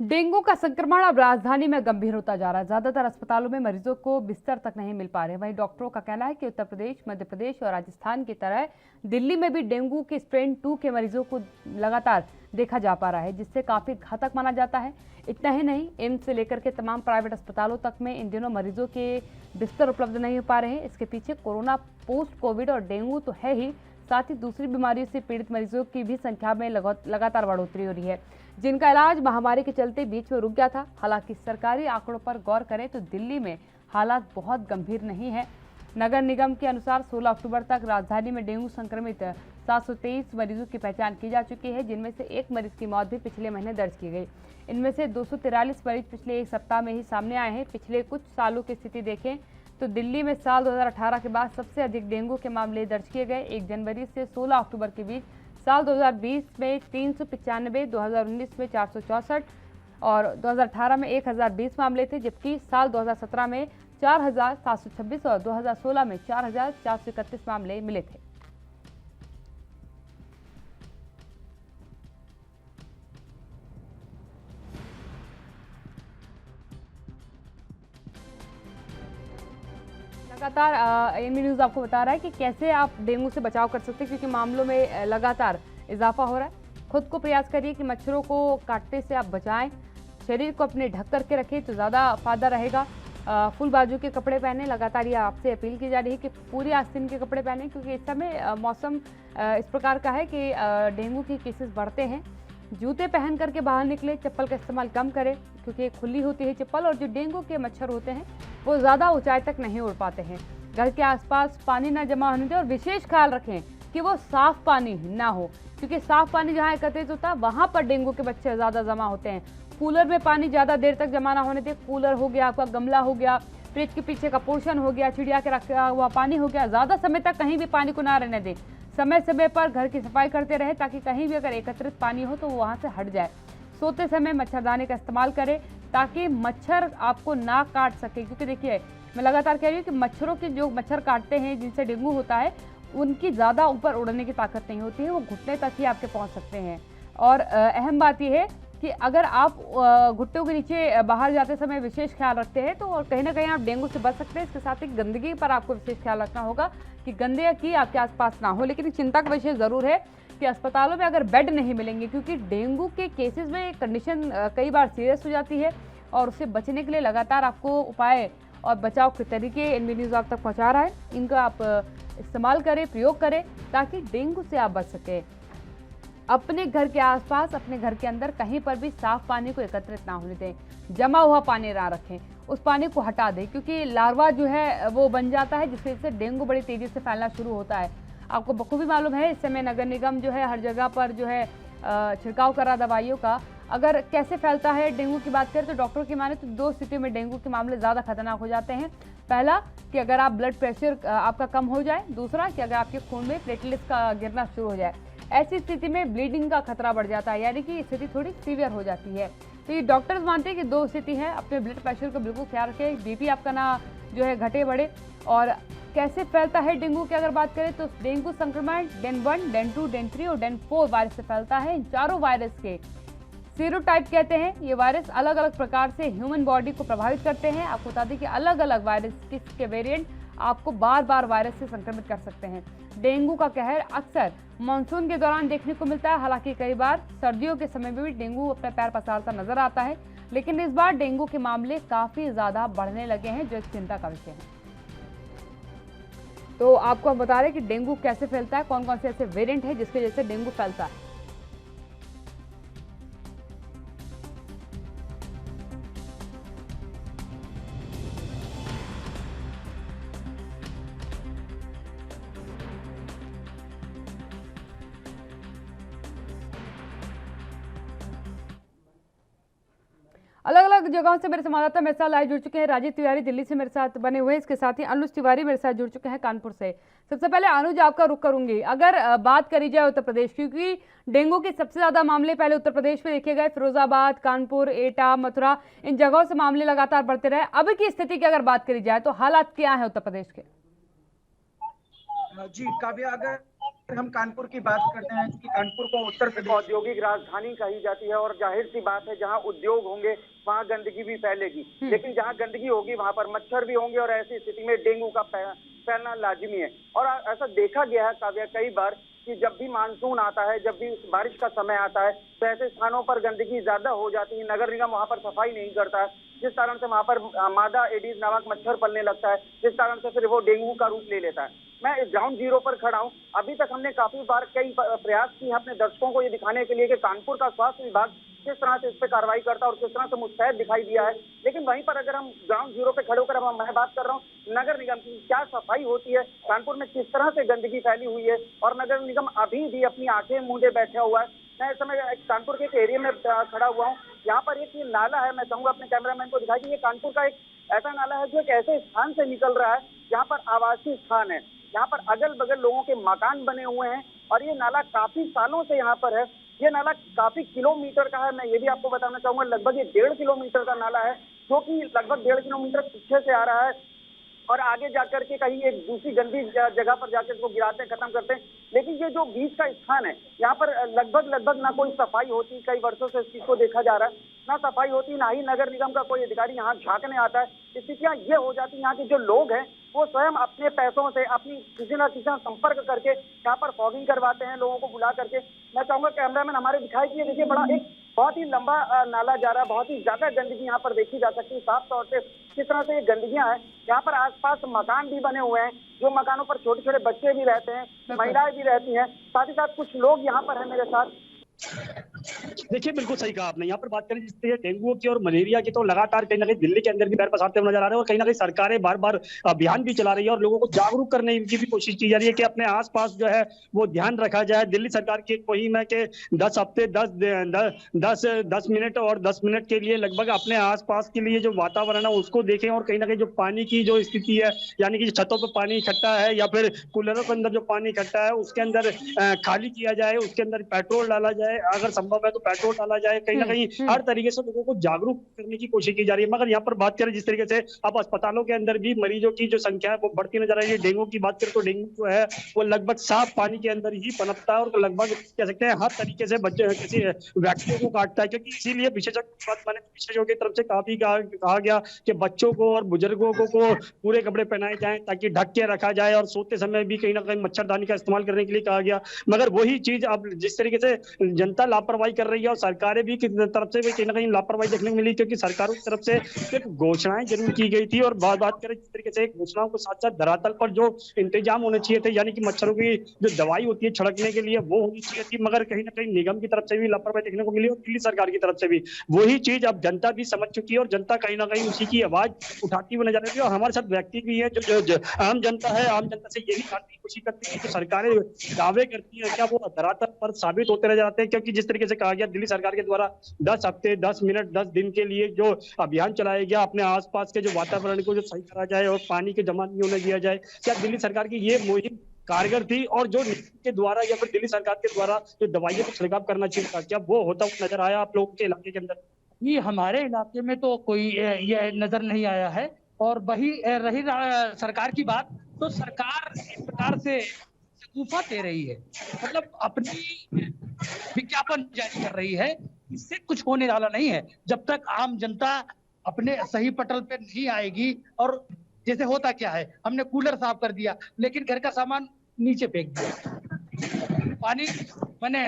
Dengue का संक्रमण अब राजधानी में गंभीर होता जा रहा है। ज्यादातर अस्पतालों में मरीजों को बिस्तर तक नहीं मिल पा रहे। वहीं डॉक्टरों का कहना है कि उत्तर प्रदेश, मध्य प्रदेश और राजस्थान की तरह दिल्ली में भी डेंगू के स्ट्रेन 2 के मरीजों को लगातार देखा जा पा रहा है, जिससे काफी घातक माना जाता है। इतना ही नहीं, एम्स से लेकर के तमाम प्राइवेट अस्पतालों तक में इन दिनों मरीजों के बिस्तर उपलब्ध नहीं हो पा रहे हैं। इसके पीछे कोरोना, पोस्ट कोविड और डेंगू तो है ही, साथ ही दूसरी बीमारियों से पीड़ित मरीजों की भी संख्या में लगातार बढ़ोतरी हो रही है, जिनका इलाज महामारी के चलते बीच में रुक गया था। हालांकि सरकारी आंकड़ों पर गौर करें तो दिल्ली में हालात बहुत गंभीर नहीं है। नगर निगम के अनुसार 16 अक्टूबर तक राजधानी में डेंगू संक्रमित 723 मरीजों की पहचान की जा चुकी है, जिनमें से एक मरीज की मौत भी पिछले महीने दर्ज की गई। इनमें से 243 मरीज पिछले एक सप्ताह में ही सामने आए हैं। पिछले कुछ सालों की स्थिति देखें तो दिल्ली में साल 2018 के बाद सबसे अधिक डेंगू के मामले दर्ज किए गए। 1 जनवरी से 16 अक्टूबर के बीच साल 2020 में 395, 2019 में 464 और 2018 में 1020 मामले थे, जबकि साल 2017 में 4726 और 2016 में 4431 मामले मिले थे। लगातार एएनबी न्यूज़ आपको बता रहा है कि कैसे आप डेंगू से बचाव कर सकते हैं, क्योंकि मामलों में लगातार इजाफा हो रहा है। खुद को प्रयास करिए कि मच्छरों को काटने से आप बचाएं। शरीर को अपने ढक करके रखें तो ज़्यादा फायदा रहेगा। फुल बाजू के कपड़े पहने। लगातार ये आपसे अपील की जा रही है कि पूरी आस्तीन के कपड़े पहने, क्योंकि इस समय मौसम इस प्रकार का है कि डेंगू के केसेस बढ़ते हैं। जूते पहन करके बाहर निकले। चप्पल का इस्तेमाल कम करें, क्योंकि खुली होती है चप्पल, और जो डेंगू के मच्छर होते हैं वो ज़्यादा ऊंचाई तक नहीं उड़ पाते हैं। घर के आसपास पानी ना जमा होने दें और विशेष ख्याल रखें कि वो साफ पानी ना हो, क्योंकि साफ पानी जहाँ एकत्रित होता है वहाँ पर डेंगू के मच्छर ज़्यादा जमा होते हैं। कूलर में पानी ज़्यादा देर तक जमा ना होने दें। कूलर हो गया, आपका गमला हो गया, फ्रिज के पीछे का पोर्शन हो गया, चिड़िया के रखा हुआ पानी हो गया, ज़्यादा समय तक कहीं भी पानी को ना रहने दें। समय समय पर घर की सफाई करते रहे, ताकि कहीं भी अगर एकत्रित पानी हो तो वो वहाँ से हट जाए। सोते समय मच्छरदानी का इस्तेमाल करें, ताकि मच्छर आपको ना काट सके, क्योंकि देखिए मैं लगातार कह रही हूँ कि मच्छरों के जो मच्छर काटते हैं, जिनसे डेंगू होता है, उनकी ज़्यादा ऊपर उड़ने की ताकत नहीं होती है, वो घुटने तक ही आपके पहुँच सकते हैं। और अहम बात यह है कि अगर आप घुट्टों के नीचे बाहर जाते समय विशेष ख्याल रखते हैं तो और कहीं ना कहीं आप डेंगू से बच सकते हैं। इसके साथ ही गंदगी पर आपको विशेष ख्याल रखना होगा कि गंदगी आपके आसपास ना हो। लेकिन चिंता का विषय ज़रूर है कि अस्पतालों में अगर बेड नहीं मिलेंगे, क्योंकि डेंगू के केसेस में कंडीशन कई बार सीरियस हो जाती है, और उससे बचने के लिए लगातार आपको उपाय और बचाव के तरीके एएनबी न्यूज़ आप तक पहुँचा रहा है। इनका आप इस्तेमाल करें, प्रयोग करें, ताकि डेंगू से आप बच सकें। अपने घर के आसपास, अपने घर के अंदर कहीं पर भी साफ पानी को एकत्रित ना होने दें। जमा हुआ पानी ना रखें, उस पानी को हटा दें, क्योंकि लार्वा जो है वो बन जाता है, जिससे डेंगू बड़ी तेजी से फैलना शुरू होता है। आपको बखूबी मालूम है, इस समय नगर निगम जो है हर जगह पर जो है छिड़काव कर रहा दवाइयों का। अगर कैसे फैलता है डेंगू की बात करें तो डॉक्टर की माने तो 2 स्थितियों में डेंगू के मामले ज़्यादा खतरनाक हो जाते हैं। पहला कि अगर आप ब्लड प्रेशर आपका कम हो जाए। दूसरा कि अगर आपके खून में प्लेटलेट्स का गिरना शुरू हो जाए। ऐसी स्थिति में ब्लीडिंग का खतरा बढ़ जाता है, यानी कि स्थिति थोड़ी सीवियर हो जाती है। तो ये डॉक्टर्स मानते हैं कि 2 स्थिति है। अपने ब्लड प्रेशर को बिल्कुल ख्याल रखें, बीपी आपका ना जो है घटे बढ़े। और कैसे फैलता है डेंगू की अगर बात करें तो डेंगू संक्रमण डेन 1, डेन 2, डेन 3 और डेन 4 वायरस से फैलता है। इन चारों वायरस के सीरोटाइप कहते हैं। ये वायरस अलग अलग प्रकार से ह्यूमन बॉडी को प्रभावित करते हैं। आपको बता दें कि अलग अलग वायरस के वेरिएंट आपको बार बार वायरस से संक्रमित कर सकते हैं। डेंगू का कहर अक्सर मानसून के दौरान देखने को मिलता है। हालांकि कई बार सर्दियों के समय में भी डेंगू अपना पैर पसारता नजर आता है, लेकिन इस बार डेंगू के मामले काफी ज्यादा बढ़ने लगे हैं, जो एक चिंता का विषय है। तो आपको हम बता रहे हैं कि डेंगू कैसे फैलता है, कौन कौन से ऐसे वेरिएंट है जिसकी वजह से डेंगू फैलता है। अलग अलग जगहों से मेरे संवाददाता मेरे साथ लाइव जुड़ चुके हैं। राजीव तिवारी दिल्ली से मेरे साथ बने हुए हैं, इसके साथ ही अनुज तिवारी मेरे साथ जुड़ चुके हैं कानपुर से। सबसे पहले अनुज, आपका रुख करूंगी। अगर बात करी जाए उत्तर प्रदेश, क्योंकि डेंगू के सबसे ज्यादा मामले पहले उत्तर प्रदेश में देखे गए, फिरोजाबाद, कानपुर, एटा, मथुरा, इन जगहों से मामले लगातार बढ़ते रहे। अब की स्थिति की अगर बात करी जाए तो हालात क्या है उत्तर प्रदेश के? जी काव्या, अगर हम कानपुर की बात करते हैं कि कानपुर को उत्तर प्रदेश औद्योगिक राजधानी कही जाती है और जाहिर सी बात है जहां उद्योग होंगे वहां गंदगी भी फैलेगी, लेकिन जहां गंदगी होगी वहां पर मच्छर भी होंगे और ऐसी स्थिति में डेंगू का फैलना लाजिमी है। और ऐसा देखा गया है काव्या कई बार कि जब भी मानसून आता है, जब भी बारिश का समय आता है तो ऐसे स्थानों पर गंदगी ज्यादा हो जाती है, नगर निगम वहां पर सफाई नहीं करता है, जिस कारण से वहां पर मादा एडीज नामक मच्छर पलने लगता है, जिस कारण से फिर वो डेंगू का रूप ले लेता है। मैं इस ग्राउंड जीरो पर खड़ा हूं। अभी तक हमने काफी बार कई प्रयास किए अपने दर्शकों को ये दिखाने के लिए कि कानपुर का स्वास्थ्य विभाग किस तरह से इस पर कार्रवाई करता है और किस तरह से मुस्तैद दिखाई दिया है, लेकिन वहीं पर अगर हम ग्राउंड जीरो पे खड़े होकर मैं बात कर रहा हूँ नगर निगम की क्या सफाई होती है, कानपुर में किस तरह से गंदगी फैली हुई है और नगर निगम अभी भी अपनी आंखें मूंदे बैठा हुआ है। मैं इस समय कानपुर के एक एरिया में खड़ा हुआ हूँ। यहाँ पर एक ये नाला है, मैं चाहूंगा अपने कैमरामैन को दिखाई कि ये कानपुर का एक ऐसा नाला है जो एक ऐसे स्थान से निकल रहा है जहाँ पर आवासीय स्थान है, यहाँ पर अगल बगल लोगों के मकान बने हुए हैं और ये नाला काफी सालों से यहाँ पर है। ये नाला काफी किलोमीटर का है। मैं ये भी आपको बताना चाहूंगा लगभग ये 1.5 किलोमीटर का नाला है, जो कि लगभग 1.5 किलोमीटर पीछे से आ रहा है और आगे जाकर के कहीं एक दूसरी गंदी जगह पर जाकर इसको गिराते हैं, खत्म करते हैं। लेकिन ये जो बीच का स्थान है यहाँ पर लगभग ना कोई सफाई होती, कई वर्षों से इस चीज को देखा जा रहा है, ना सफाई होती, ना ही नगर निगम का कोई अधिकारी यहाँ झांकने आता है। स्थितियां ये हो जाती है यहाँ के जो लोग हैं वो स्वयं अपने पैसों से अपनी किसी न किसी संपर्क करके यहाँ पर फॉगिंग करवाते हैं लोगों को बुला करके। मैं चाहूंगा कैमरामैन हमारे दिखाई कि देखिए बड़ा एक बहुत ही लंबा नाला जा रहा है, बहुत ही ज्यादा गंदगी यहाँ पर देखी जा सकती है। साफ तौर से किस तरह से ये गंदगियां हैं, यहाँ पर आसपास मकान भी बने हुए हैं, जो मकानों पर छोटे छोटे बच्चे भी रहते हैं, महिलाएं भी रहती हैं, साथ ही साथ कुछ लोग यहाँ पर है मेरे साथ। देखिए बिल्कुल सही कहा आपने। यहाँ पर बात करें जिस तरह डेंगू की और मलेरिया की, तो लगातार कहीं ना कहीं दिल्ली के अंदर भी पैर पसारते हुए नजर आ रहे हैं और कहीं ना कहीं सरकारें बार बार अभियान भी चला रही है और लोगों को जागरूक करने की भी कोशिश की जा रही है कि अपने आसपास जो है वो ध्यान रखा जाए। दिल्ली सरकार की मुहिम है कि 10 हफ्ते 10 मिनट और 10 मिनट के लिए लगभग अपने आसपास के लिए जो वातावरण है उसको देखें और कहीं ना कहीं जो पानी की जो स्थिति है, यानी कि छतों पर पानी इकट्ठा है या फिर कूलरों के अंदर जो पानी इकट्ठा है उसके अंदर खाली किया जाए, उसके अंदर पेट्रोल डाला जाए, अगर संभव है तो पेट्रोल डाला जाए। कहीं ना कहीं हर तरीके से लोगों को जागरूक करने की कोशिश की जा रही है। मगर यहाँ पर बात करें जिस तरीके से अब अस्पतालों के अंदर भी मरीजों की जो संख्या है वो बढ़ती नजर आ रही है। डेंगू की बात करें तो डेंगू जो है वो लगभग साफ पानी के अंदर ही पनपता है और लगभग कह सकते हैं हर तरीके से बच्चे किसी व्यक्तियों को काटता है, क्योंकि इसीलिए विशेषज्ञों की तरफ से काफी कहा गया कि बच्चों को और बुजुर्गों को पूरे कपड़े पहनाए जाए ताकि ढक के रखा जाए और सोते समय भी कहीं ना कहीं मच्छरदानी का इस्तेमाल करने के लिए कहा गया। मगर वही चीज अब जिस तरीके से जनता लापरवाही कर रही है और सरकारें भी तरफ से भी कहीं ना कहीं लापरवाही देखने को मिली, क्योंकि सरकारों की तरफ से सिर्फ घोषणाएं जरूर की गई थी और बात करें जिस तरीके से घोषणाओं के साथ साथ धरातल पर जो इंतजाम होने चाहिए थे, यानी कि मच्छरों की जो दवाई होती है छिड़कने के लिए वो होनी चाहिए थी, मगर कहीं ना कहीं निगम की तरफ से भी लापरवाही देखने को मिली और दिल्ली सरकार की तरफ से भी। वही चीज अब जनता भी समझ चुकी है और जनता कहीं ना कहीं उसी की आवाज उठाती हुई नजर आ रही है। और हमारे साथ व्यक्ति भी है जो आम जनता है, आम जनता से यही जानने की कोशिश करती है कि सरकारें दावे करती है क्या वो धरातल पर साबित होते रह जाते हैं, क्योंकि जिस तरीके से कहा गया दिल्ली सरकार के द्वारा 10 हफ्ते 10 मिनट 10 दिन के लिए जो अभियान चलाया गया अपने आसपास के जो वातावरण को जो सही करा जाए और पानी के जमा नहीं होने दिया जाए, क्या दिल्ली सरकार की ये मुहिम कारगर थी? और जो के द्वारा या फिर दिल्ली सरकार के द्वारा जो दवाइयों को छिड़काव करना चाहिए था, क्या वो होता हुआ नजर आया आप लोगों के इलाके के अंदर? ये हमारे इलाके में तो कोई ये नजर नहीं आया है। और वही रही सरकार की बात, तो सरकार एक प्रकार से शगुफा दे रही है, मतलब अपनी विज्ञापन जारी कर रही है। इससे कुछ होने वाला नहीं है जब तक आम जनता अपने सही पटल पे नहीं आएगी। और जैसे होता क्या है, हमने कूलर साफ कर दिया लेकिन घर का सामान नीचे फेंक दिया, पानी मैंने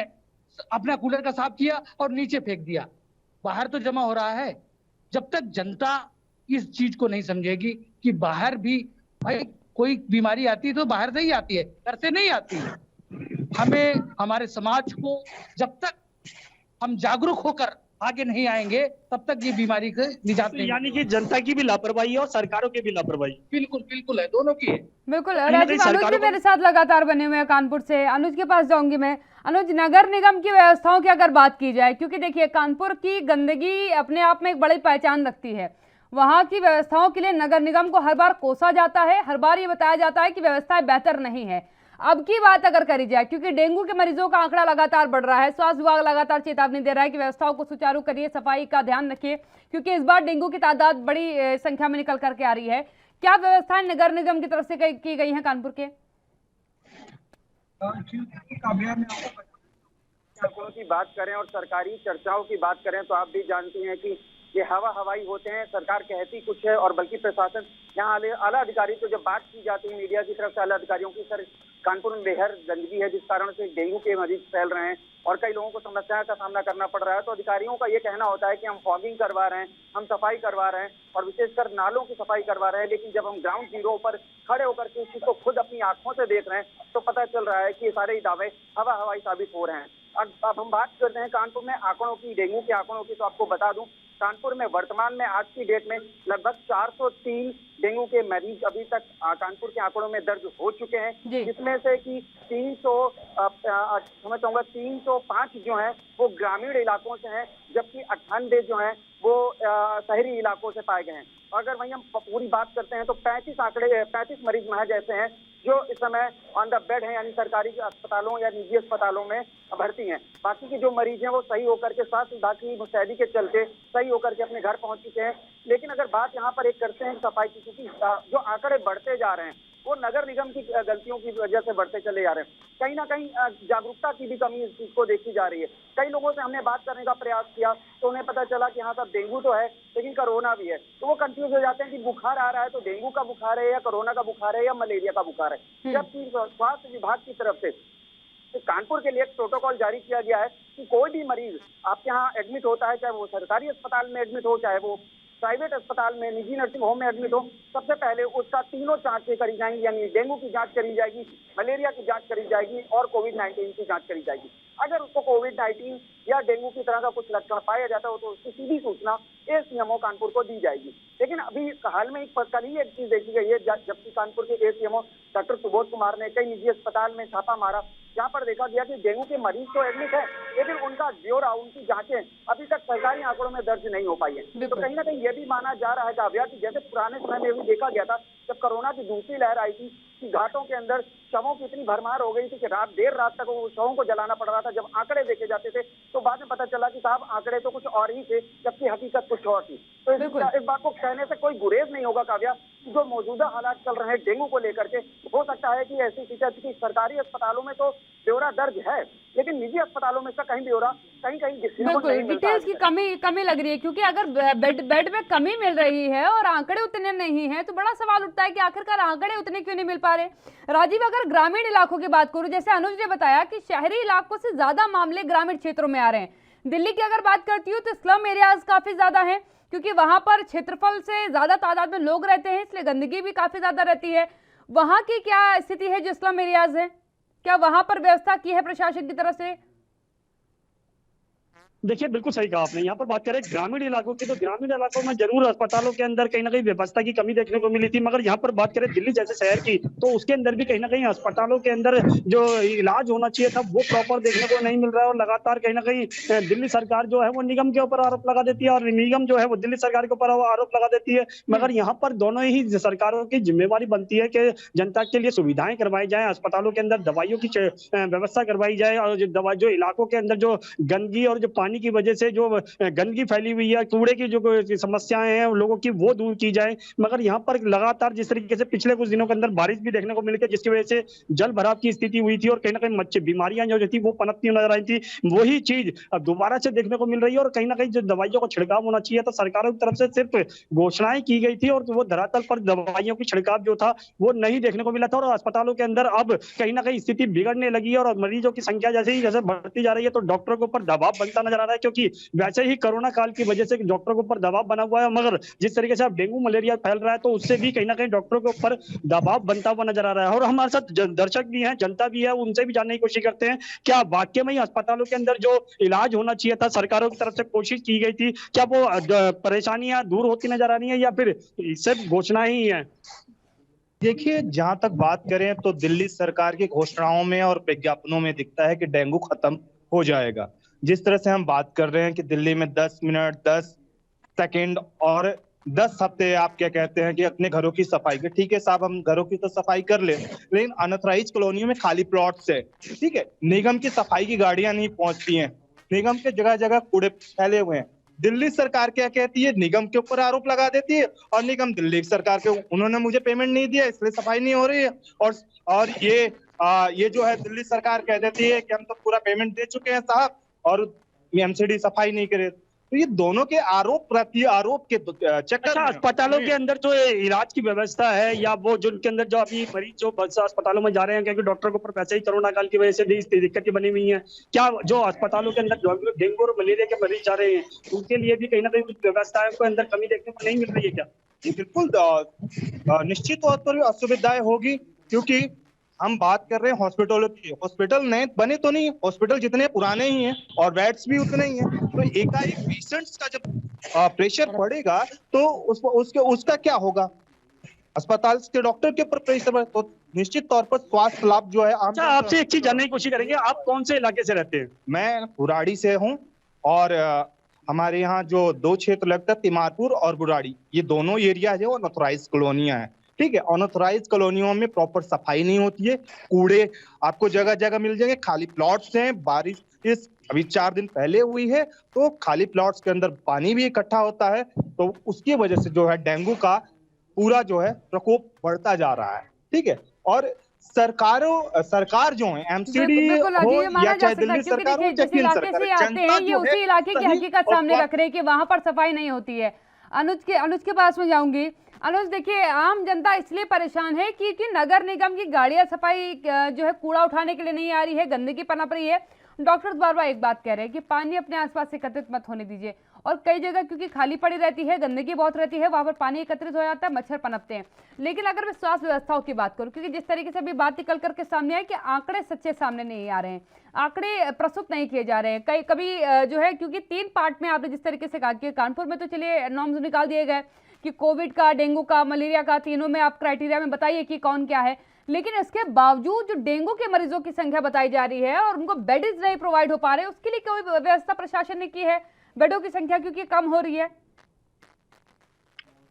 अपना कूलर का साफ किया और नीचे फेंक दिया, बाहर तो जमा हो रहा है। जब तक जनता इस चीज को नहीं समझेगी कि बाहर भी भाई कोई बीमारी आती है तो बाहर से ही आती है, घर से नहीं आती। हमें हमारे समाज को जब तक हम जागरूक होकर आगे नहीं आएंगे तब तक ये बीमारी से निजात नहीं। यानी कि जनता की भी लापरवाही है और सरकारों की भी लापरवाही। बिल्कुल है, दोनों की है। बिल्कुल। राजीव, अनुज भी मेरे साथ लगातार बने हुए हैं कानपुर से। अनुज के पास जाऊंगी मैं। अनुज, नगर निगम की व्यवस्थाओं की अगर बात की जाए, क्योंकि देखिए कानपुर की गंदगी अपने आप में एक बड़ी पहचान रखती है, वहां की व्यवस्थाओं के लिए नगर निगम को हर बार कोसा जाता है, हर बार ये बताया जाता है कि व्यवस्थाएं बेहतर नहीं है। अब की बात अगर करी जाए, क्योंकि डेंगू के मरीजों का आंकड़ा लगातार बढ़ रहा है, स्वास्थ्य विभाग लगातार चेतावनी दे रहा है कि व्यवस्थाओं को सुचारू करिए, सफाई का ध्यान रखिए, क्योंकि इस बार डेंगू की तादाद बड़ी संख्या में निकल करके आ रही है। क्या व्यवस्थाएं नगर निगम की तरफ से की गई हैं कानपुर के? आंकड़ों की बात करें और सरकारी चर्चाओं की बात करें तो आप भी जानती हैं कि ये हवाई होते हैं, सरकार कहती कुछ है और बल्कि प्रशासन यहाँ आला अधिकारी तो जब बात की जाती है मीडिया की तरफ से आला अधिकारियों की, सर कानपुर में बेहद गंदगी है जिस कारण से डेंगू के मरीज फैल रहे हैं और कई लोगों को समस्या का सामना करना पड़ रहा है। तो अधिकारियों का ये कहना होता है कि हम फॉगिंग करवा रहे हैं, हम सफाई करवा रहे हैं और विशेषकर नालों की सफाई करवा रहे हैं, लेकिन जब हम ग्राउंड जीरो पर खड़े होकर के इस चीज को खुद अपनी आंखों से देख रहे हैं तो पता चल रहा है कि ये सारे दावे हवाई साबित हो रहे हैं। अब हम बात करते हैं कानपुर में आंकड़ों की, डेंगू के आंकड़ों की, तो आपको बता दूं कानपुर में वर्तमान में आज की डेट में लगभग 403 डेंगू के मरीज अभी तक कानपुर के आंकड़ों में दर्ज हो चुके हैं, जिसमें से कि 305 जो हैं वो ग्रामीण इलाकों से हैं, जबकि 98 जो हैं वो शहरी इलाकों से पाए गए हैं। अगर वहीं हम पूरी बात करते हैं तो 35 मरीज महज ऐसे हैं जो इस समय ऑन द बेड हैं, यानी सरकारी अस्पतालों या निजी अस्पतालों में भर्ती हैं। बाकी के जो मरीज हैं वो सही होकर के स्वास्थ्य विभाग की मुस्तैदी के चलते सही होकर के अपने घर पहुंच चुके हैं। लेकिन अगर बात यहाँ पर एक करते हैं सफाई की, क्योंकि जो आंकड़े बढ़ते जा रहे हैं वो नगर निगम की गलतियों की वजह से बढ़ते चले जा रहे हैं। कहीं ना कहीं जागरूकता की भी कमी इस चीज को देखी जा रही है। कई लोगों से हमने बात करने का प्रयास किया तो उन्हें पता चला कि हाँ साहब डेंगू तो है लेकिन कोरोना भी है, तो वो कंफ्यूज हो जाते हैं कि बुखार आ रहा है तो डेंगू का बुखार है या कोरोना का बुखार है या मलेरिया का बुखार है। जबकि स्वास्थ्य विभाग की तरफ से कानपुर के लिए एक प्रोटोकॉल जारी किया गया है कि कोई भी मरीज आपके यहाँ एडमिट होता है, चाहे वो सरकारी अस्पताल में एडमिट हो चाहे वो प्राइवेट अस्पताल में, निजी नर्सिंग होम में एडमिट हो, सबसे पहले उसका तीनों जांचें करी जाएंगी, यानी डेंगू की जांच करी जाएगी, मलेरिया की जांच करी जाएगी और कोविड-19 की जांच करी जाएगी। अगर उसको कोविड-19 या डेंगू की तरह का कुछ लक्षण पाया जाता हो तो उसकी सीधी सूचना एसीएमओ कानपुर को दी जाएगी। लेकिन अभी हाल में कल ही एक चीज देखी गई है, जबकि कानपुर के एसीएमओ डॉक्टर सुबोध कुमार ने कई निजी अस्पताल में छापा मारा, जहाँ पर देखा गया कि डेंगू के मरीज तो एडमिट है लेकिन उनका ब्यौरा, उनकी जांचें अभी तक सरकारी आंकड़ों में दर्ज नहीं हो पाई है। तो कहीं ना कहीं ये भी माना जा रहा है काव्या कि जैसे पुराने समय में भी देखा गया था जब कोरोना की दूसरी लहर आई थी कि घाटों के अंदर शवों की इतनी भरमार हो गई थी कि देर रात तक वो शवों को जलाना पड़ रहा था। जब आंकड़े देखे जाते थे तो बाद में पता चला कि साहब आंकड़े तो कुछ और ही थे, जबकि हकीकत कुछ और थी। तो इस बात को कहने से कोई गुरेज नहीं होगा काव्या, जो मौजूदा हालात चल रहे हैं डेंगू को लेकर के, हो सकता है कि ऐसी शिकायत की सरकारी अस्पतालों में तो ब्यौरा दर्ज है लेकिन निजी अस्पतालों में इसका कहीं ब्यौरा कहीं बिल्कुल डिटेल्स की कमी लग रही है, क्योंकि अगर बेड में कमी मिल रही है और आंकड़े उतने नहीं हैं तो बड़ा सवाल उठता है कि आखिरकार आंकड़े उतने क्यों नहीं मिल पा रहे। राजीव, अगर ग्रामीण इलाकों की बात करूं, जैसे अनुज ने बताया कि शहरी इलाकों से ज्यादा मामले ग्रामीण क्षेत्रों में आ रहे हैं। दिल्ली की अगर बात करती हूँ तो स्लम एरियाज काफी ज्यादा है, क्योंकि वहां पर क्षेत्रफल से ज्यादा तादाद में लोग रहते हैं, इसलिए गंदगी भी काफी ज्यादा रहती है। वहां की क्या स्थिति है जो स्लम एरियाज है, क्या वहां पर व्यवस्था की है प्रशासन की तरफ से? देखिए बिल्कुल सही कहा आपने। यहाँ पर बात करें ग्रामीण इलाकों की तो ग्रामीण इलाकों में जरूर अस्पतालों के अंदर कहीं ना कहीं व्यवस्था की कमी देखने को मिली थी, मगर यहाँ पर बात करें दिल्ली जैसे शहर की तो उसके अंदर भी कहीं ना कहीं अस्पतालों के अंदर जो इलाज होना चाहिए था वो प्रॉपर देखने को नहीं मिल रहा है। और लगातार कहीं ना कहीं दिल्ली सरकार जो है वो निगम के ऊपर आरोप लगा देती है और निगम जो है वो दिल्ली सरकार के ऊपर आरोप लगा देती है। मगर यहाँ पर दोनों ही सरकारों की जिम्मेवारी बनती है कि जनता के लिए सुविधाएं करवाई जाए, अस्पतालों के अंदर दवाइयों की व्यवस्था करवाई जाए और जो इलाकों के अंदर जो गंदगी और जो पानी की वजह से जो गंदगी फैली हुई है, कूड़े की जो समस्याएं हैं लोगों की, वो दूर की जाए। मगर यहाँ पर लगातार जिस तरीके से पिछले कुछ दिनों के अंदर बारिश भी देखने को मिली थी जिसकी वजह से जल भराव की स्थिति हुई थी और कहीं ना कहीं मच्छर बीमारियां जो थी वो पनपती नजर आई थी, वही चीज अब दोबारा से देखने को मिल रही है। और कहीं ना कहीं जो दवाइयों का छिड़काव होना चाहिए था सरकारों की तरफ से सिर्फ घोषणाएं की गई थी और वो धरातल पर दवाइयों की छिड़काव जो था वो नहीं देखने को मिला था। और अस्पतालों के अंदर अब कहीं ना कहीं स्थिति बिगड़ने लगी है और मरीजों की संख्या जैसे बढ़ती जा रही है तो डॉक्टरों के ऊपर दबाव बनता नजर आ रहा है, क्योंकि वैसे ही कोरोना काल की वजह से डॉक्टरों के ऊपर दबाव बना हुआ है। मगर जिस तरीके से अब डेंगू मलेरिया फैल रहा है तो उससे भी कहीं ना कहीं डॉक्टरों के ऊपर दबाव बनता हुआ नजर आ रहा है। और हमारे साथ दर्शक भी हैं, जनता भी है, उनसे भी जानने की कोशिश करते हैं क्या वाकई में अस्पतालों के अंदर जो इलाज होना चाहिए था सरकारों की तरफ से कोशिश की गई थी, क्या वो परेशानियां दूर होती नजर आ रही है या फिर सिर्फ घोषणा ही है? देखिए, जहां तक बात करें तो दिल्ली सरकार की घोषणाओं में और विज्ञापनों में दिखता है कि डेंगू खत्म हो जाएगा। जिस तरह से हम बात कर रहे हैं कि दिल्ली में 10 मिनट 10 सेकंड और 10 हफ्ते आप क्या कहते हैं कि अपने घरों की सफाई के, ठीक है साहब हम घरों की तो सफाई कर ले, लेकिन अनऑथराइज कॉलोनियों में खाली प्लॉट्स है, ठीक है, निगम की सफाई की गाड़ियां नहीं पहुंचती हैं, निगम के जगह जगह कूड़े फैले हुए हैं। दिल्ली सरकार क्या कहती है, निगम के ऊपर आरोप लगा देती है और निगम दिल्ली सरकार के उन्होंने मुझे पेमेंट नहीं दिया इसलिए सफाई नहीं हो रही है। और ये ये जो है दिल्ली सरकार कह देती है कि हम तो पूरा पेमेंट दे चुके हैं साहब, और एमसीडी सफाई नहीं करे। तो ये दोनों के आरोप प्रति आरोप के चक्कर अच्छा, में अस्पतालों के अंदर जो इलाज की व्यवस्था है, या वो जो उनके अंदर जो अभी मरीज जो अस्पतालों में जा रहे हैं, क्योंकि डॉक्टर के ऊपर वैसे ही कोरोना काल की वजह से दिक्कतें बनी हुई हैं, क्या जो अस्पतालों के अंदर जो डेंगू और मलेरिया के मरीज जा रहे हैं उनके लिए भी कहीं ना कहीं कुछ व्यवस्थाओं के अंदर कमी देखने को नहीं मिल रही है क्या? ये बिल्कुल निश्चित तौर पर असुविधाएं होगी, क्योंकि हम बात कर रहे हैं हॉस्पिटलों की। हॉस्पिटल नए बने तो नहीं, हॉस्पिटल जितने पुराने ही हैं और बेड्स भी उतने ही हैं। तो एकाएक पेशेंट्स का जब प्रेशर बढ़ेगा तो उसका क्या होगा? अस्पताल के डॉक्टर के ऊपर प्रेशर बढ़े तो निश्चित तौर पर स्वास्थ्य लाभ जो है। अच्छा, आपसे एक चीज जानने की कोशिश करेंगे, आप कौन से इलाके से रहते हैं? मैं बुराड़ी से हूँ, और हमारे यहाँ जो दो क्षेत्र लगता है, तिमारपुर और बुराड़ी, ये दोनों एरिया है वो अनऑथराइज्ड कॉलोनियां हैं। ठीक है, अनऑथराइज्ड कॉलोनियों में प्रॉपर सफाई नहीं होती है, कूड़े आपको जगह जगह मिल जाएंगे, खाली प्लॉट्स हैं। बारिश इस अभी 4 दिन पहले हुई है तो खाली प्लॉट्स के अंदर पानी भी इकट्ठा होता है, तो उसकी वजह से जो है डेंगू का पूरा जो है प्रकोप बढ़ता जा रहा है। ठीक है, और सरकार जो है एमसीडी हो या चाहे दिल्ली सरकार हो, जिस इलाके से आते हैं ये उसी इलाके की हकीकत सामने रख रहे हैं कि वहां पर सफाई नहीं होती है। अनुज के पास में जाऊंगी। अनुज, देखिए, आम जनता इसलिए परेशान है क्योंकि नगर निगम की गाड़ियां सफाई जो है कूड़ा उठाने के लिए नहीं आ रही है, गंदगी पनप रही है। डॉक्टर बार बार एक बात कह रहे हैं कि पानी अपने आसपास एकत्रित मत होने दीजिए, और कई जगह क्योंकि खाली पड़ी रहती है, गंदगी बहुत रहती है, वहां पर पानी एकत्रित हो जाता है, मच्छर पनपते हैं। लेकिन अगर मैं स्वास्थ्य व्यवस्थाओं की बात करूं, क्योंकि जिस तरीके से अभी बात निकल करके सामने आए कि आंकड़े सच्चे सामने नहीं आ रहे हैं, आंकड़े प्रस्तुत नहीं किए जा रहे हैं कभी जो है, क्योंकि 3 पार्ट में आपने जिस तरीके से कहा कि कानपुर में तो चलिए नॉर्म्स निकाल दिए गए कि कोविड का, डेंगू का, मलेरिया का, तीनों में आप क्राइटेरिया में बताइए कि कौन क्या है। लेकिन इसके बावजूद जो डेंगू के मरीजों की संख्या बताई जा रही है और उनको बेड्स नहीं प्रोवाइड हो पा रहे, उसके लिए कोई व्यवस्था प्रशासन ने की है? बेडों की संख्या क्योंकि कम हो रही है।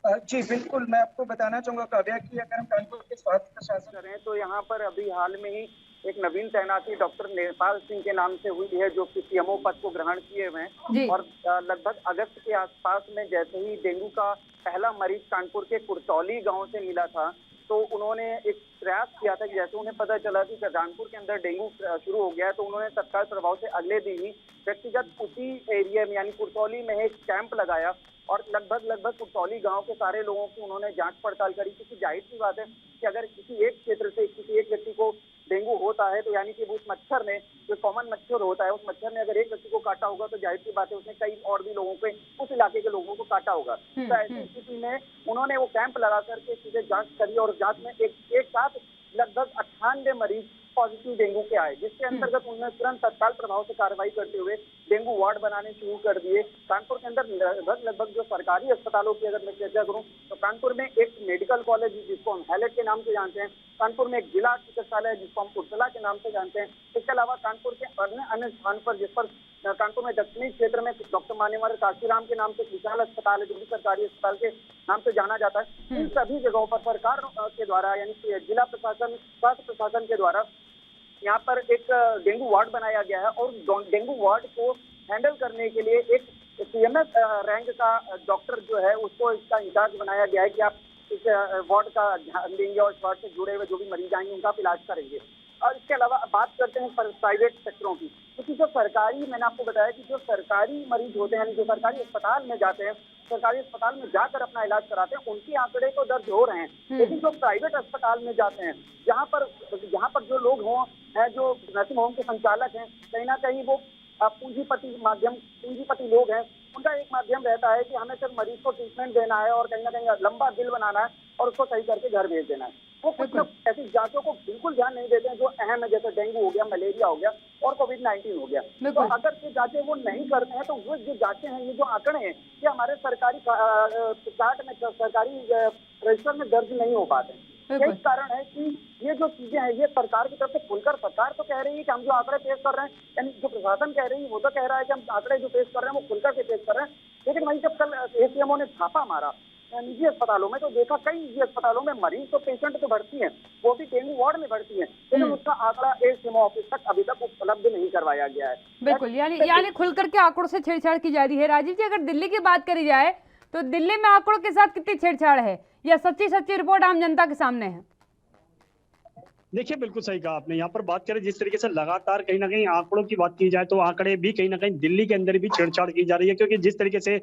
जी बिल्कुल, मैं आपको बताना चाहूंगा काव्या कि अगर हम कानपुर के स्वास्थ्य प्रशासन करें तो यहाँ पर अभी हाल में ही एक नवीन तैनाती डॉक्टर नेपाल सिंह के नाम से हुई है, जो कि सीएमओ पद को ग्रहण किए हुए हैं। और लगभग अगस्त के आसपास में जैसे ही डेंगू का पहला मरीज कानपुर के कुरतौली गांव से मिला था, तो उन्होंने एक प्रयास किया था कि जैसे उन्हें पता चला कि कानपुर के अंदर डेंगू शुरू हो गया है, तो उन्होंने तत्काल प्रभाव से अगले दिन ही व्यक्तिगत उसी एरिया में यानी कुरतौली में एक कैंप लगाया और लगभग कुरतौली गांव के सारे लोगों की उन्होंने जांच पड़ताल करी। क्योंकि जाहिर सी बात है कि अगर किसी एक क्षेत्र से किसी एक व्यक्ति को डेंगू होता है तो यानी कि उस मच्छर ने, जो कॉमन मच्छर होता है, उस मच्छर ने अगर एक व्यक्ति को काटा होगा तो जाहिर सी बात है उसने कई और भी लोगों के, उस इलाके के लोगों को काटा होगा। तो ऐसी स्थिति में उन्होंने वो कैंप लगा करके सीधे जांच करी और जांच में एक साथ लगभग 98 मरीज पॉजिटिव डेंगू के आए, जिसके अंतर्गत उन्होंने तुरंत तत्काल प्रभाव से कार्रवाई करते हुए डेंगू वार्ड बनाने शुरू कर दिए। कानपुर के अंदर लगभग जो सरकारी अस्पतालों की अगर मैं चर्चा करूं तो कानपुर में एक मेडिकल कॉलेज जिसको हम हैलेट के नाम से जानते हैं, कानपुर में एक जिला चिकित्सालय जिसको हम उर्सला के नाम से जानते हैं। इसके अलावा कानपुर के अन्य स्थान पर, जिस पर कानपुर में दक्षिणी क्षेत्र में डॉक्टर मान्यवर काशीराम के नाम से विशाल अस्पताल है, जो भी सरकारी अस्पताल के नाम से जाना जाता है। इन सभी जगहों पर सरकार के द्वारा यानी जिला प्रशासन, स्वास्थ्य प्रशासन के द्वारा यहाँ पर एक डेंगू वार्ड बनाया गया है और डेंगू वार्ड को हैंडल करने के लिए एक सीएमएस रैंक का डॉक्टर जो है उसको इसका इंचार्ज बनाया गया है कि आप इस वार्ड का ध्यान देंगे और इस वार्ड से जुड़े हुए जो भी मरीज आएंगे उनका इलाज करेंगे। और इसके अलावा बात करते हैं प्राइवेट सेक्टरों की, क्योंकि जो सरकारी, मैंने आपको बताया कि जो सरकारी मरीज होते हैं, जो सरकारी अस्पताल में जाते हैं, सरकारी अस्पताल में जाकर अपना इलाज कराते हैं, उनके आंकड़े तो दर्ज हो रहे हैं। लेकिन जो प्राइवेट अस्पताल में जाते हैं, जहाँ पर जो लोग हैं, जो नर्सिंग होम के संचालक हैं, कहीं ना कहीं वो पूंजीपति लोग हैं, उनका एक माध्यम रहता है कि हमें सिर्फ मरीज को ट्रीटमेंट देना है और कहीं ना कहीं लंबा बिल बनाना है और उसको सही करके घर भेज देना है। वो कुछ लोग ऐसी जांचों को बिल्कुल ध्यान नहीं देते हैं जो अहम है, जैसे डेंगू हो गया, मलेरिया हो गया और कोविड-19 हो गया। तो अगर ये जांचें वो नहीं करते हैं तो वो जो जांचें हैं, ये जो आंकड़े हैं, ये हमारे सरकारी चार्ट में, सरकारी रजिस्टर में दर्ज नहीं हो पाते हैं। यही कारण है कि ये जो चीजें हैं ये सरकार की तरफ से खुलकर, सरकार तो कह रही है कि हम जो आंकड़े पेश कर रहे हैं, यानी जो प्रशासन कह रही है वो तो कह रहा है कि हम आंकड़े जो पेश कर रहे हैं वो खुलकर के पेश कर रहे हैं, लेकिन वहीं जब कल एसीएमओ ने छापा मारा निजी अस्पतालों में तो देखा कई निजी अस्पतालों में मरीज तो पेशेंट तो भर्ती है, वो भी डेंगू वार्ड में भर्ती है, लेकिन उसका आंकड़ा एसीएमओ ऑफिस तक अभी तक उपलब्ध नहीं करवाया गया है। बिल्कुल, यानी खुलकर के आंकड़ों से छेड़छाड़ की जा रही है। राजीव जी, अगर दिल्ली की बात करी जाए तो दिल्ली में आंकड़ों के साथ कितनी छेड़छाड़ है या सच्ची रिपोर्ट आम जनता के सामने है? देखिए बिल्कुल सही कहा आपने। यहाँ पर बात करें जिस तरीके से लगातार कहीं ना कहीं आंकड़ों की बात की जाए तो आंकड़े भी कहीं ना कहीं दिल्ली के अंदर भी छेड़छाड़ की जा रही है, क्योंकि जिस तरीके से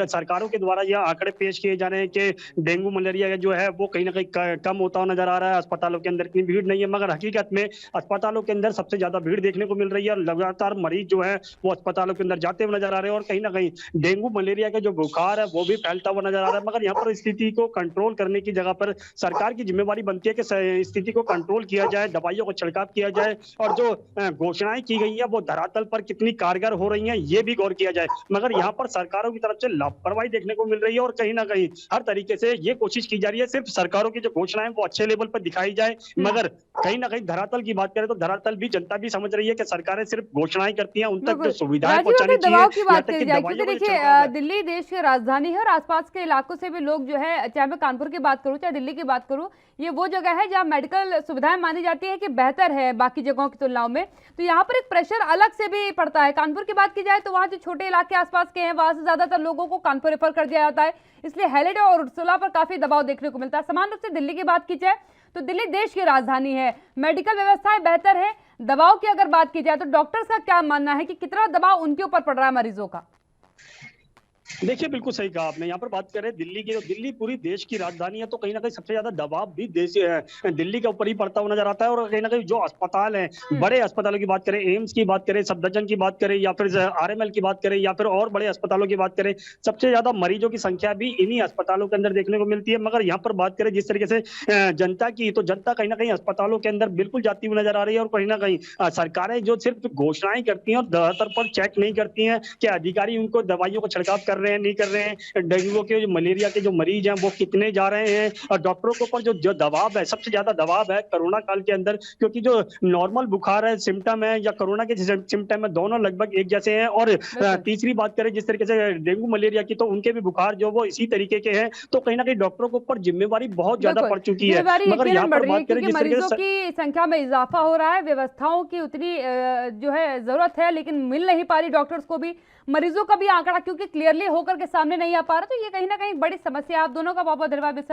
सरकारों के द्वारा यह आंकड़े पेश किए जा रहे हैं कि डेंगू मलेरिया जो है वो कहीं ना कहीं कम होता हुआ नजर आ रहा है, अस्पतालों के अंदर इतनी भीड़ नहीं है, मगर हकीकत में अस्पतालों के अंदर सबसे ज्यादा भीड़ देखने को मिल रही है और लगातार मरीज जो है वो अस्पतालों के अंदर जाते हुए नजर आ रहे हैं और कहीं ना कहीं डेंगू मलेरिया का जो बुखार है वो भी फैलता हुआ नजर आ रहा है। मगर यहाँ पर स्थिति को कंट्रोल करने की जगह पर सरकार की जिम्मेवारी बनती है कि स्थिति को कंट्रोल किया जाए, दवाइयों को छिड़काव किया जाए और जो घोषणाएं की गई हैं वो धरातल पर कितनी कारगर हो रही हैं ये भी गौर किया जाए। मगर यहाँ पर सरकारों की तरफ से लापरवाही देखने को मिल रही है और कहीं ना कहीं हर तरीके से ये कोशिश की जा रही है सिर्फ सरकारों की जो घोषणाएं वो अच्छे लेवल पर दिखाई जाए, मगर कहीं ना कहीं धरातल की बात करें तो धरातल भी जनता भी समझ रही है कि सरकारें सिर्फ घोषणाएं करती हैं, उन तक जो बिल्कुल। सुविधाएं राजीव, पहुंचानी अगर दबाव की चाहिए, बात यहाँ तक करी कि जाए, दवाइयों क्योंकि का जो देखिए छिड़काव है। दिल्ली देश की राजधानी है और आसपास के इलाकों से भी लोग जो है, चाहे मैं कानपुर की बात करूं चाहे दिल्ली की बात करूं, ये वो जगह है जहां मेडिकल सुविधाएं मानी जाती है कि बेहतर है बाकी जगहों की तुलनाओं में, तो यहाँ पर एक प्रेशर अलग से भी पड़ता है। कानपुर की बात की जाए तो वहाँ जो छोटे इलाके आसपास के हैं वहां से ज्यादातर लोगों को कानपुर रेफर कर दिया जाता है, इसलिए हैलेट और उर्सुला पर काफी दबाव देखने को मिलता है। समान रूप से दिल्ली की बात की जाए तो दिल्ली देश की राजधानी है, मेडिकल व्यवस्थाएं बेहतर है। दबाव की अगर बात की जाए तो डॉक्टर्स का क्या मानना है कि कितना दबाव उनके ऊपर पड़ रहा है मरीजों का? देखिए बिल्कुल सही कहा आपने। यहाँ पर बात करें दिल्ली की, तो दिल्ली पूरी देश की राजधानी है, तो कहीं ना कहीं सबसे ज्यादा दबाव भी दिल्ली के ऊपर ही पड़ता हुआ नजर आता है और कहीं ना कहीं जो अस्पताल हैं, बड़े अस्पतालों की बात करें, एम्स की बात करें, सफदरजंग की बात करें या फिर आरएमएल की बात करें या फिर और बड़े अस्पतालों की बात करें, सबसे ज्यादा मरीजों की संख्या भी इन्हीं अस्पतालों के अंदर देखने को मिलती है। मगर यहाँ पर बात करें जिस तरीके से जनता की, तो जनता कहीं ना कहीं अस्पतालों के अंदर बिल्कुल जाती हुई नजर आ रही है और कहीं ना कहीं सरकारें जो सिर्फ घोषणाएं करती हैं और धरातल पर चेक नहीं करती हैं कि अधिकारी उनको दवाइयों को छिड़काव कर रहे हैं नहीं कर रहे हैं, डेंगू के जो मलेरिया के जो मरीज हैं वो कितने जा रहे हैं और डॉक्टरों के ऊपर जो दबाव है, सबसे ज्यादा दबाव है कोरोना काल के अंदर, क्योंकि जो नॉर्मल बुखार है, सिम्टम है या कोरोना के सिम्टम है, दोनों लगभग एक जैसे हैं। और तीसरी बात करें जिस तरीके से डेंगू मलेरिया की, तो उनके भी बुखार जो वो इसी तरीके के हैं, तो कहीं ना कहीं डॉक्टरों के ऊपर जिम्मेवारी बहुत ज्यादा पड़ चुकी है। मगर यहाँ पर बात करें जिस तरीके मरीजों की संख्या में इजाफा हो रहा है, व्यवस्थाओं की उतनी जो है जरूरत है लेकिन मिल नहीं पा रही डॉक्टर्स को भी, मरीजों का भी आंकड़ा क्योंकि क्लियरली होकर के सामने नहीं आ पा रहा, तो ये कहीं ना कहीं बड़ी समस्या है। आप दोनों का बहुत बहुत धन्यवाद इस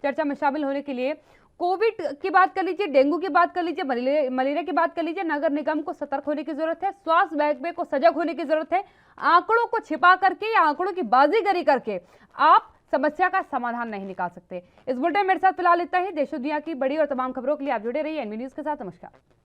चर्चा में शामिल होने के लिए। कोविड की बात कर लीजिए, डेंगू की बात कर लीजिए, मलेरिया की बात कर लीजिए, नगर निगम को सतर्क होने की जरूरत है, स्वास्थ्य महकमे को सजग होने की जरूरत है। आंकड़ों को छिपा करके या आंकड़ों की बाजीगरी करके आप समस्या का समाधान नहीं निकाल सकते। इस बुलेटिन में मेरे साथ फिलहाल इतना ही। देश दुनिया की बड़ी और तमाम खबरों के लिए आप जुड़े रहिए एनवी न्यूज के साथ। नमस्कार।